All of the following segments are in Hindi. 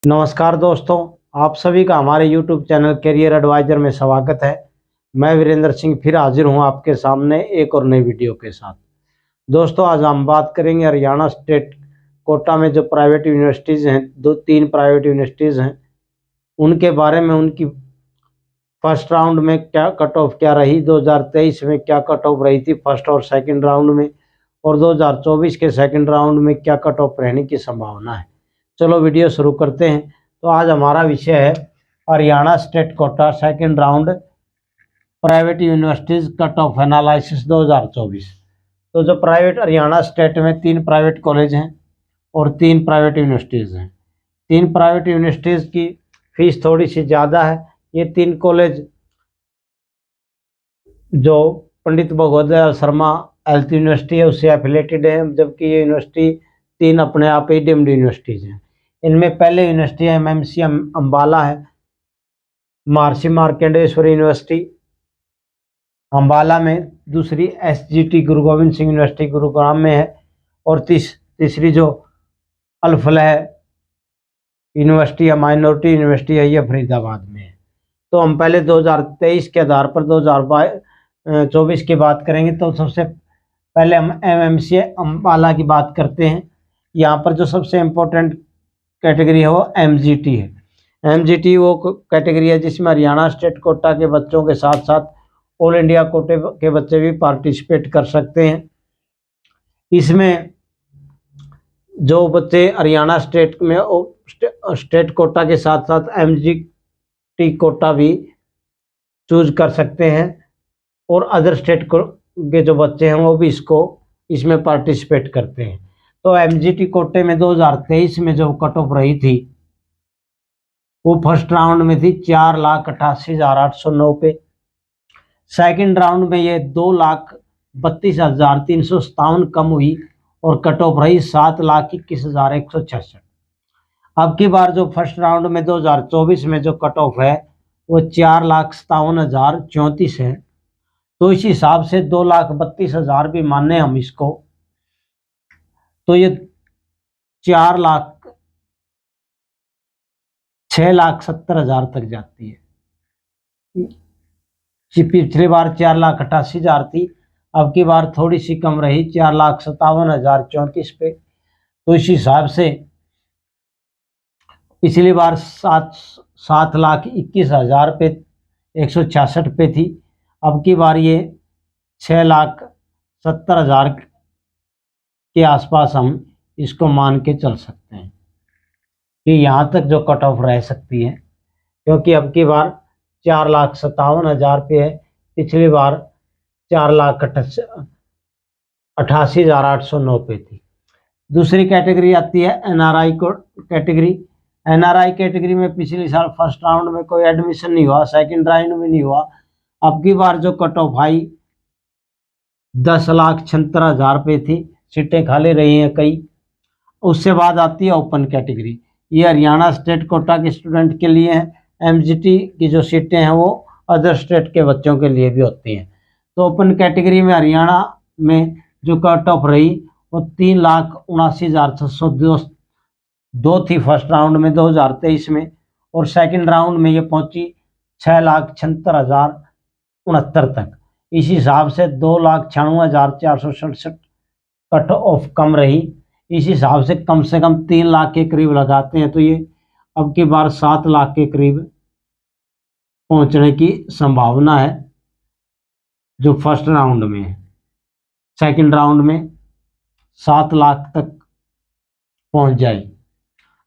नमस्कार दोस्तों, आप सभी का हमारे YouTube चैनल करियर एडवाइजर में स्वागत है। मैं वीरेंद्र सिंह फिर हाजिर हूं आपके सामने एक और नई वीडियो के साथ। दोस्तों, आज हम बात करेंगे हरियाणा स्टेट कोटा में जो प्राइवेट यूनिवर्सिटीज़ हैं, तीन प्राइवेट यूनिवर्सिटीज़ हैं, उनके बारे में। उनकी फर्स्ट राउंड में क्या कट ऑफ क्या रही, 2023 में क्या कट ऑफ रही थी फर्स्ट और सेकेंड राउंड में, और 2024 के सेकेंड राउंड में क्या कट ऑफ रहने की संभावना है। चलो वीडियो शुरू करते हैं। तो आज हमारा विषय है Haryana state quota second round private universities cut off analysis 2024। तो जो प्राइवेट हरियाणा स्टेट में 3 प्राइवेट कॉलेज हैं और 3 प्राइवेट यूनिवर्सिटीज़ हैं। 3 प्राइवेट यूनिवर्सिटीज़ की फीस थोड़ी सी ज़्यादा है। ये 3 कॉलेज जो पंडित भगवत दयाल शर्मा हेल्थ यूनिवर्सिटी है उससे एफिलेटेड है, जबकि ये यूनिवर्सिटी 3 अपने आप ही डीम्ड यूनिवर्सिटीज़ हैं। इनमें पहले यूनिवर्सिटी एमएमसी अम्बाला है, महर्षि मार्कंडेश्वर यूनिवर्सिटी अम्बाला में, दूसरी एसजीटी गुरु गोविंद सिंह यूनिवर्सिटी गुरुग्राम में है, और तीसरी जो अल फलाह यूनिवर्सिटी या माइनॉरिटी यूनिवर्सिटी है ये फरीदाबाद में है। तो हम पहले 2023 के आधार पर 2024 की बात करेंगे। तो सबसे पहले हम एमएमसी अम्बाला की बात करते हैं। यहाँ पर जो सबसे इम्पोर्टेंट कैटेगरी है वो एमजीटी है। एमजीटी वो कैटेगरी है जिसमें हरियाणा स्टेट कोटा के बच्चों के साथ साथ ऑल इंडिया कोटे के बच्चे भी पार्टिसिपेट कर सकते हैं। इसमें जो बच्चे हरियाणा स्टेट में स्टेट कोटा के साथ साथ एमजीटी कोटा भी चूज कर सकते हैं, और अदर स्टेट के जो बच्चे हैं वो भी इसमें पार्टिसिपेट करते हैं। तो एमजीटी कोटे में 2023 में जो कट ऑफ रही थी वो फर्स्ट राउंड में थी 4,88,809 पे। सेकंड राउंड में ये 2,32,357 कम हुई और कट ऑफ रही 7,21,166। अब की बार जो फर्स्ट राउंड में 2024 में जो कट ऑफ है वो 4,57,034 है। तो इस हिसाब से 2,32,000 भी माने हम इसको, तो ये 6,70,000 तक जाती है। पिछली बार 4,88,000 थी, अब की बार थोड़ी सी कम रही 4,57,034 पे। तो इस हिसाब से पिछली बार 7,21,000 पे 166 पे थी, अब की बार ये 6,70,000 के आसपास हम इसको मान के चल सकते हैं कि यहाँ तक जो कट ऑफ रह सकती है, क्योंकि अब की बार 4,57,000 पे है, पिछली बार 4,88,809 पे थी। दूसरी कैटेगरी आती है एनआरआई कैटेगरी। एनआरआई कैटेगरी में पिछले साल फर्स्ट राउंड में कोई एडमिशन नहीं हुआ, सेकंड राउंड में नहीं हुआ। अब की बार जो कट ऑफ आई 10,76,000 पे थी, सीटें खाली रही हैं कई। उससे बाद आती है ओपन कैटेगरी। ये हरियाणा स्टेट कोटा के स्टूडेंट के लिए है। एमजीटी की जो सीटें हैं वो अदर स्टेट के बच्चों के लिए भी होती हैं। तो ओपन कैटेगरी में हरियाणा में जो कट ऑफ रही वो 3,79,602 थी फर्स्ट राउंड में 2023 में, और सेकंड राउंड में ये पहुंची 6,76,069 तक। इस हिसाब से 2,96,467 कट ऑफ कम रही। इस हिसाब से कम 3 लाख के करीब लगाते हैं, तो ये अब की बार 7 लाख के करीब पहुंचने की संभावना है जो फर्स्ट राउंड में है। सेकंड राउंड में 7 लाख तक पहुंच जाए।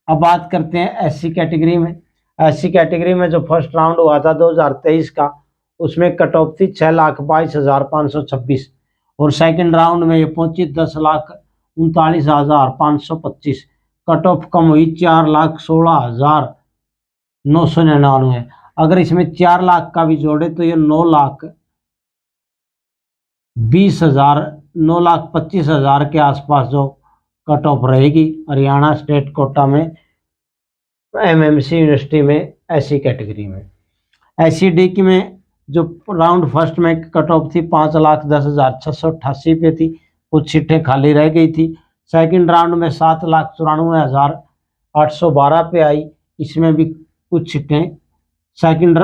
अब बात करते हैं एससी कैटेगरी में। एससी कैटेगरी में जो फर्स्ट राउंड हुआ था 2023 का, उसमें कट ऑफ थी 6,22,526, और सेकंड राउंड में ये पहुंची 10,39,525। कट ऑफ कम हुई 4,16,999। अगर इसमें 4 लाख का भी जोड़े तो ये 9,20,000 के आसपास जो कट ऑफ रहेगी हरियाणा स्टेट कोटा में एमएमसी यूनिवर्सिटी में एससी कैटेगरी में। एससीडी की में जो राउंड फर्स्ट में कट ऑफ थी 5,10,688 पे थी, कुछ सीटें खाली रह गई थी। सेकंड राउंड में 7,94,812 पे आई। इसमें भी कुछ सीटें सेकंड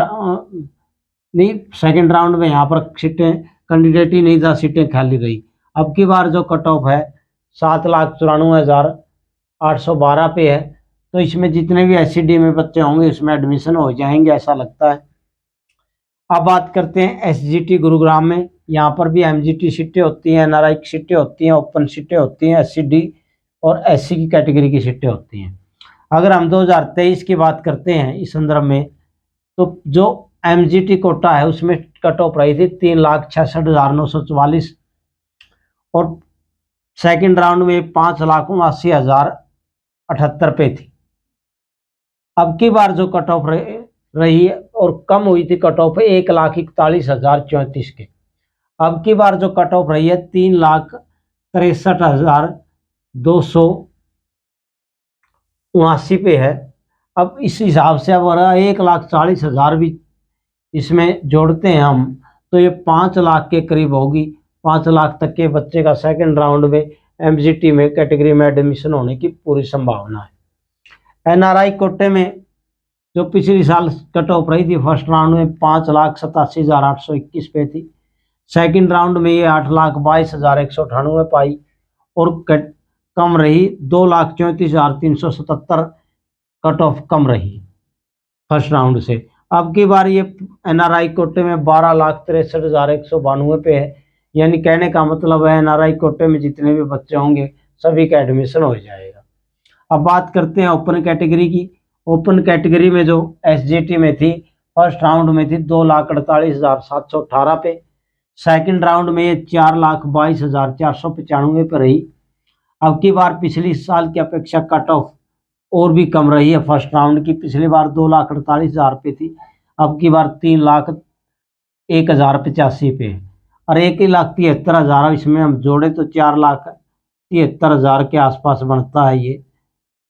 राउंड में यहाँ पर सीटें कैंडिडेट ही नहीं था, सीटें खाली रही। अब की बार जो कट ऑफ है 7,94,812 पे है, तो इसमें जितने भी SCD में बच्चे होंगे इसमें एडमिशन हो जाएंगे ऐसा लगता है। अब बात करते हैं SGT गुरुग्राम में। यहाँ पर भी MGT सीटें होती हैं, NRI की सीटें होती हैं, ओपन सीटें होती हैं, SCD और SC की कैटेगरी की सीटें होती हैं। अगर हम 2023 की बात करते हैं इस संदर्भ में, तो जो MGT कोटा है उसमें कट ऑफ रही थी 3,66,944 और सेकंड राउंड में 5,79,078 पे थी। अब की बार जो कट ऑफ रही है और कम हुई थी कट ऑफ 1,41,034 के। अब की बार जो कट ऑफ रही है 3,63,279 पे है। अब इस हिसाब से अब 1,40,000 भी इसमें जोड़ते हैं हम तो ये 5 लाख के करीब होगी। 5 लाख तक के बच्चे का सेकंड राउंड में MGT में कैटेगरी में एडमिशन होने की पूरी संभावना है। NRI कोटे में जो पिछले साल कट ऑफ रही थी फर्स्ट राउंड में 5,87,821 पे थी, सेकंड राउंड में ये 8,22,198 पाई और कम रही 2,34,377 कट ऑफ कम रही फर्स्ट राउंड से। अब की बार ये NRI कोटे में 12,63,192 पे है, यानी कहने का मतलब है NRI कोटे में जितने भी बच्चे होंगे सभी का एडमिशन हो जाएगा। अब बात करते हैं ओपन कैटेगरी की। ओपन कैटेगरी में जो SGT में थी फर्स्ट राउंड में थी 2,48,718 पे, सेकंड राउंड में ये 4,22,495 पर रही। अब की बार पिछली साल की अपेक्षा कट ऑफ और भी कम रही है फर्स्ट राउंड की। पिछली बार 2,48,000 पे थी, अब की बार 3,01,085 पे और 1,73,000 इसमें हम जोड़े तो 4,73,000 के आसपास बनता है ये।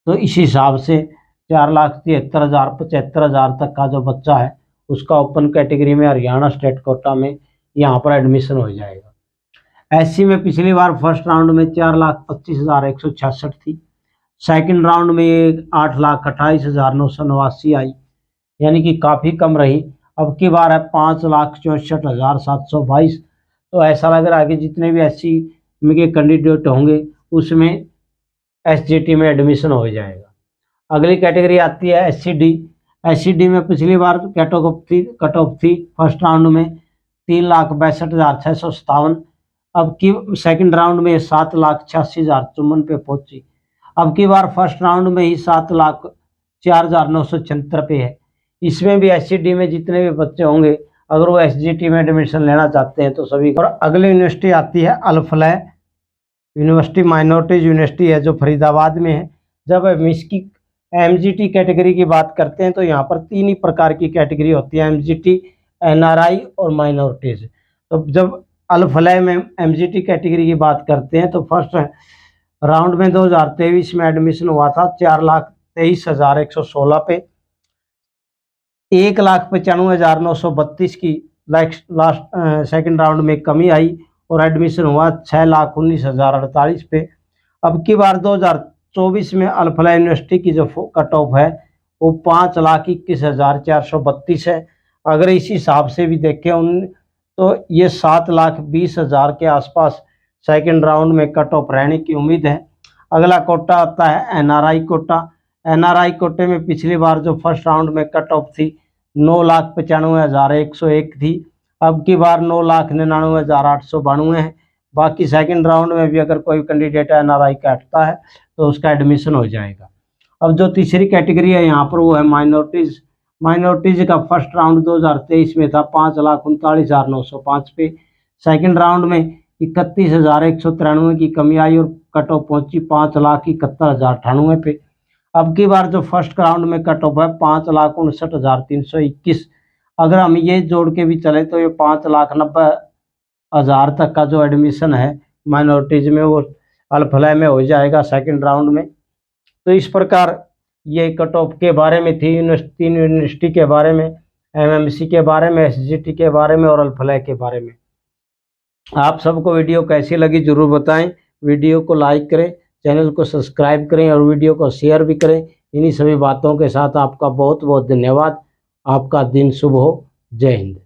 तो इस हिसाब से 4,73,000 75,000 तक का जो बच्चा है उसका ओपन कैटेगरी में हरियाणा स्टेट कोटा में यहाँ पर एडमिशन हो जाएगा। SC में पिछली बार फर्स्ट राउंड में 4,25,166 थी, सेकंड राउंड में ये 8,28,989 आई, यानी कि काफ़ी कम रही। अब की बार है 5,64,722। तो ऐसा लग रहा है कि जितने भी SC में के कैंडिडेट होंगे उसमें SGT में एडमिशन हो जाएगा। अगली कैटेगरी आती है SCD। SCD में पिछली बार कट ऑफ थी फर्स्ट राउंड में 3,62,657। अब की सेकंड राउंड में 7,86,054 पे पहुंची। अब की बार फर्स्ट राउंड में ही 7,04,976 पे है। इसमें भी SCD में जितने भी बच्चे होंगे अगर वो SGT में एडमिशन लेना चाहते हैं तो सभी। और अगली यूनिवर्सिटी आती है अल-फलाह यूनिवर्सिटी, माइनॉरिटीज यूनिवर्सिटी है जो फरीदाबाद में है। जब हम इसकी MGT कैटेगरी की बात करते हैं तो यहाँ पर 3 ही प्रकार की कैटेगरी होती है, MGT, NRI और माइनॉरिटीज। तो जब अल-फलाह में MGT कैटेगरी की बात करते हैं तो फर्स्ट राउंड में 2023 में एडमिशन हुआ था 4,23,116 पे, 1,95,932 की लास्ट सेकंड राउंड में कमी आई और एडमिशन हुआ 6,19,048 पे। अब की बार 2024 में अल-फलाह यूनिवर्सिटी की जो कट ऑफ है वो 5,21,432 है। अगर इस हिसाब से भी देखें तो ये 7,20,000 के आसपास सेकंड राउंड में कट ऑफ रहने की उम्मीद है। अगला कोटा आता है NRI कोटा। NRI कोटे में पिछली बार जो फर्स्ट राउंड में कट ऑफ थी 9,95,101 थी, अब की बार 9,99,892 है। बाकी सेकंड राउंड में भी अगर कोई कैंडिडेट NRI का हटता है तो उसका एडमिशन हो जाएगा। अब जो तीसरी कैटेगरी है यहाँ पर वो है माइनॉरिटीज़। माइनॉरिटीज़ का फर्स्ट राउंड 2023 में था 5,39,905 पे, सेकंड राउंड में 31,193 की कमी आई और कट ऑफ पहुंची 5,71,098 पे। अब की बार जो फर्स्ट राउंड में कट ऑफ है 5,59,321। अगर हम ये जोड़ के भी चले तो ये 5,90,000 तक का जो एडमिशन है माइनॉरिटीज़ में वो अल-फलाह में हो जाएगा सेकंड राउंड में। तो इस प्रकार ये कट ऑफ के बारे में थी, तीन यूनिवर्सिटी के बारे में, MMC के बारे में, SGT के बारे में और अल-फलाह के बारे में। आप सबको वीडियो कैसी लगी ज़रूर बताएं। वीडियो को लाइक करें, चैनल को सब्सक्राइब करें और वीडियो को शेयर भी करें। इन्हीं सभी बातों के साथ आपका बहुत बहुत धन्यवाद। आपका दिन शुभ हो। जय हिंद।